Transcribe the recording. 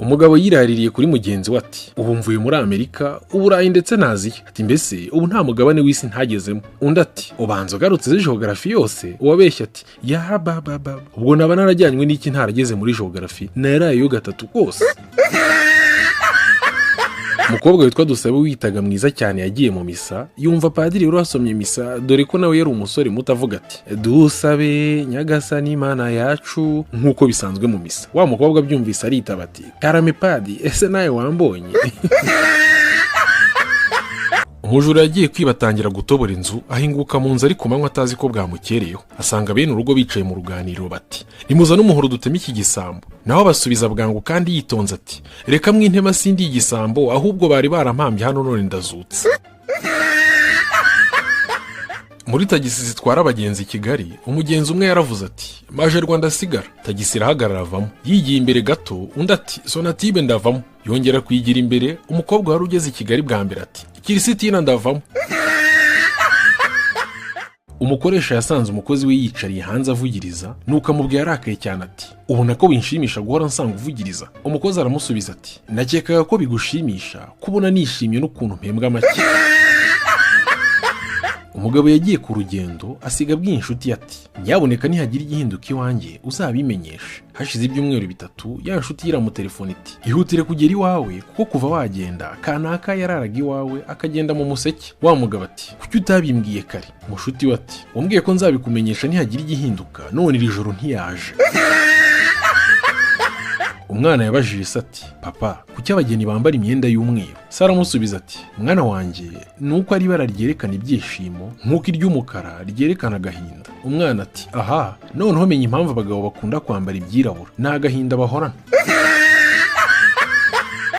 umugabo yiraririye kuri mugenzi we ati ubu mvuye muri Amerika, Uburayi ndetse na Aziya. Ati mbese ubu nta mugabane w'isi ntagezemo. Undi ati ubanza ugarutse geography yose. Uwabeshya ati ya baba ubwo naba narajyanywe n'iki ntarageze muri geography, narayeyo gatatu kose. Umukobwa witwa Dusabe witaga mwiza cyane yagiye mu misa, yumva padiri wari wasomye misa, dore ko nawe yari umusore muto, avuga ati dusabe nyagasani Imana yacu, nk'uko bisanzwe mu misa. Wa mukobwa byumvise aritaba ati karame padi, ese nawe wambonye? Umujura yagiye kwibatangira gutobora inzu, ahinguka mu nzu ari ku manywa atazi ko bwamukereyeho. Asanga bene urugo bicaye mu ruganiriro bati nimuza n'umuhoro duteme iki gisambo. Naho basubiza bwangu kandi yitonze ati reka mwintema sindi igisambo, ahubwo bari barampambye hano none ndazutse. Muri tagisi zitwara abagenzi i Kigali, umugenzi umwe yaravuze ati maje Rwanda sigara. Tagisi irahagarara avamo, yigiye imbere gato, undi ati sonatibe ndavamo. Yongera kuyigira imbere, umukobwa wari ugeze i Kigali bwa mbere ati Kirisitina ndavamo. Umukoresha yasanze umukozi we yicariye hanze avugiriza, nuko amubwiye arakaye cyane ati ubona ko winshimisha guhora nsanga uvugiriza? Umukozi aramusubiza ati nakekaga ko bigushimisha kubona nishimye n'ukuntu mpembwa make. Umugabo yagiye ku rugendo, asiga abwiye inshuti ati nyaboneka nihagira igihinduka iwanjye uzabimenyeshe. Hashize ibyumweru bitatu, ya nshuti yiramutelefone iti ihutire kugera iwawe, kuko kuva wagenda kanaka yararaga iwawe akagenda mu museke. Wa mugabo ati kuki utabimbwiye kare? Umushuti we ati wambwiye ko nzabikumenyesha nihagira igihinduka, none iri joro ntiyaje. Umwana yabajije se ati papa kuki abageni bambara imyenda y'umweru? Sara aramusubiza ati mwana wanjye nuko ari ibara ryerekana ibyishimo, nk'uko iry'umukara ryerekana agahinda. Umwana ati aha noneho menya impamvu abagabo bakunda kwambara ibyirabura, ni agahinda bahorana.